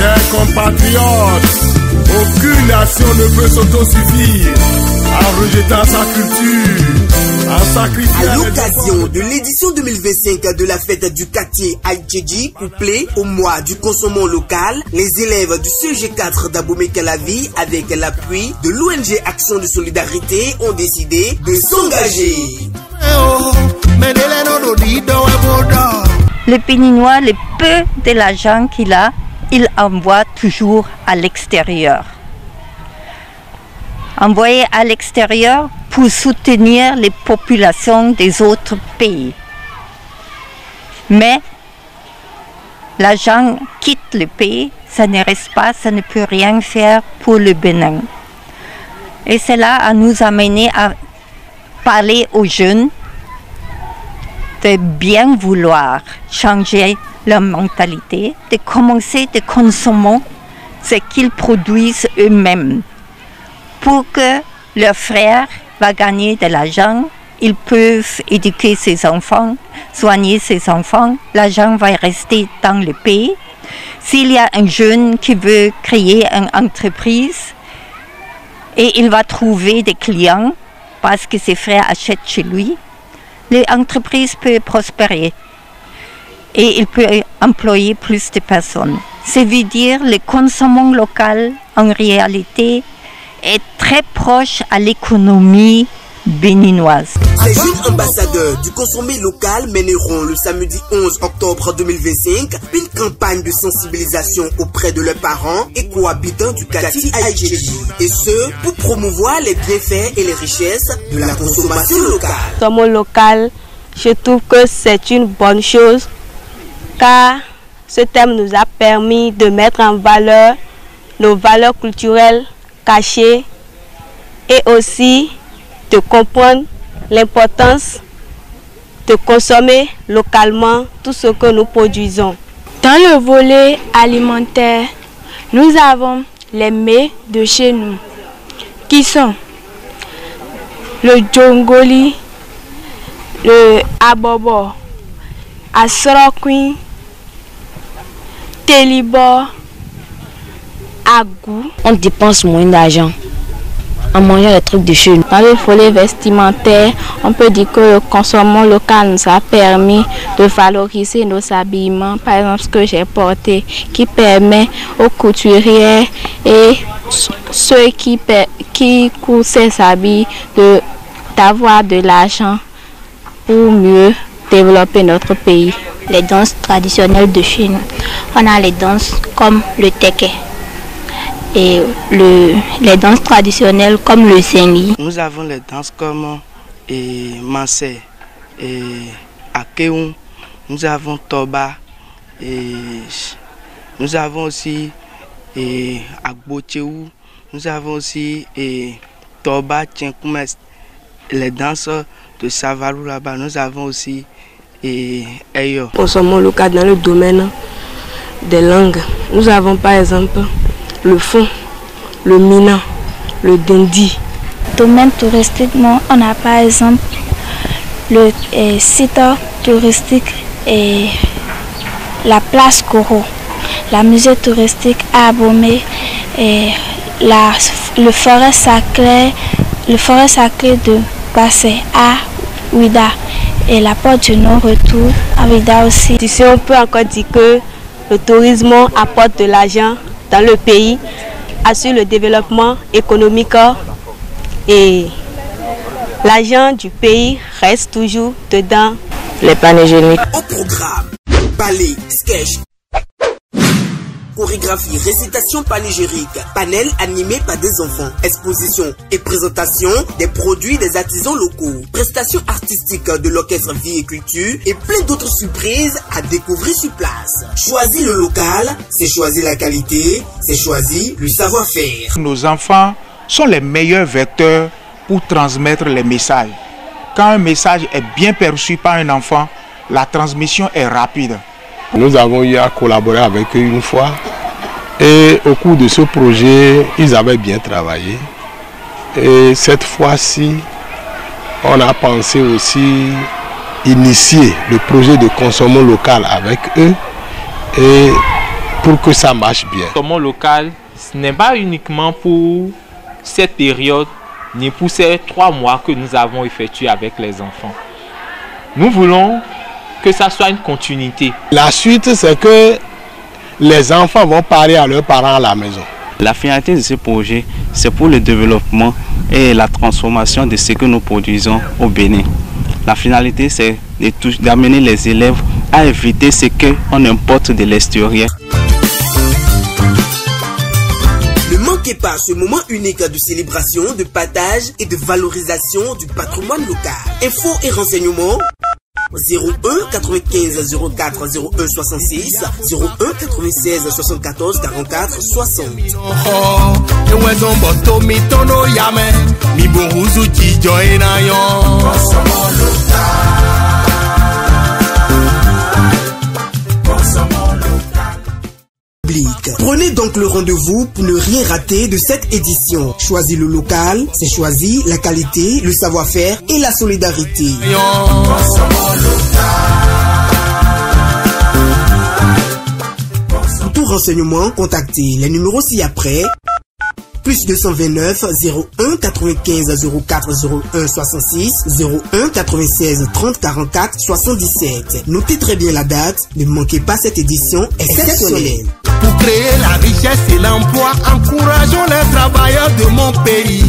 Chers compatriotes, aucune nation ne peut s'autosuffire en rejetant sa culture, en sacrifiant. À l'occasion de l'édition 2025 de la fête du quartier Aïtchédji, couplée au mois du consommant local, les élèves du CG4 d'Abomey-Calavi, avec l'appui de l'ONG Action de Solidarité, ont décidé de s'engager. Le Béninois, le peu de l'argent qu'il a, il envoie toujours à l'extérieur. Envoyer à l'extérieur pour soutenir les populations des autres pays. Mais l'argent quitte le pays, ça ne reste pas, ça ne peut rien faire pour le Bénin. Et cela a nous amené à parler aux jeunes de bien vouloir changer leur mentalité, de commencer de consommer ce qu'ils produisent eux-mêmes pour que leurs frères vont gagner de l'argent, ils peuvent éduquer ses enfants, soigner ses enfants, l'argent va rester dans le pays. S'il y a un jeune qui veut créer une entreprise et il va trouver des clients parce que ses frères achètent chez lui, l'entreprise peut prospérer et il peut employer plus de personnes. Ça veut dire que le consommant local, en réalité, est très proche à l'économie béninoise. Ces jeunes ambassadeurs du consommé local mèneront le samedi 11 octobre 2025 une campagne de sensibilisation auprès de leurs parents et cohabitants du quartier Aïtchédji. Et ce, pour promouvoir les bienfaits et les richesses de la consommation locale. Consommation local, je trouve que c'est une bonne chose car ce thème nous a permis de mettre en valeur nos valeurs culturelles cachées et aussi de comprendre l'importance de consommer localement tout ce que nous produisons. Dans le volet alimentaire, nous avons les mets de chez nous qui sont le djongoli, le abobo, asroquin, télibo, agou. On dépense moins d'argent en mangeant les trucs de chez nous. Dans le volet vestimentaire, on peut dire que le consommation local nous a permis de valoriser nos habillements. Par exemple, ce que j'ai porté, qui permet aux couturiers et ceux qui cousent ces habits d'avoir de l'argent pour mieux développer notre pays. Les danses traditionnelles de chez nous, on a les danses comme le teke et les danses traditionnelles comme le zengi. Nous avons les danses comme Mansé et Akeun, nous avons Toba et nous avons aussi Agbocheou, nous avons aussi Toba Tchenkoumès, les danses de Savarou là-bas, nous avons aussi Eyo. Consommons local dans le domaine des langues. Nous avons par exemple le fon, le mina, le dindi. Domaine touristiquement, on a par exemple le site touristique et la place Koro, la musée touristique à Abomey et le forêt sacré de Bassé à Ouida et la porte du non-retour à Ouida aussi. Ici, on peut encore dire que le tourisme apporte de l'argent dans le pays, assure le développement économique et l'argent du pays reste toujours dedans les paniers hygiéniques. Au programme, ballet, sketch, chorégraphie, récitation panégyrique, panel animé par des enfants, exposition et présentation des produits des artisans locaux, prestations artistiques de l'orchestre Vie et Culture et plein d'autres surprises à découvrir sur place. Choisir le local, c'est choisir la qualité, c'est choisir le savoir-faire. Nos enfants sont les meilleurs vecteurs pour transmettre les messages. Quand un message est bien perçu par un enfant, la transmission est rapide. Nous avons eu à collaborer avec eux une fois et au cours de ce projet, ils avaient bien travaillé. Et cette fois-ci, on a pensé aussi initier le projet de consommation local avec eux et pour que ça marche bien. Consommons local, ce n'est pas uniquement pour cette période, ni pour ces 3 mois que nous avons effectués avec les enfants. Nous voulons que ça soit une continuité. La suite, c'est que les enfants vont parler à leurs parents à la maison. La finalité de ce projet, c'est pour le développement et la transformation de ce que nous produisons au Bénin. La finalité, c'est d'amener les élèves à éviter ce qu'on importe de l'extérieur. Ne manquez pas ce moment unique de célébration, de partage et de valorisation du patrimoine local. Infos et renseignements 01 95 04 01 66 01 96 74 44 60. Prenez donc le rendez-vous pour ne rien rater de cette édition. Choisis le local, c'est choisir la qualité, le savoir-faire et la solidarité. Pour tout renseignement, contactez les numéros ci-après. Plus 229 01 95 04 01 66 01 96 30 44 77. Notez très bien la date, ne manquez pas cette édition exceptionnelle. Pour créer la richesse et l'emploi, encourageons les travailleurs de mon pays.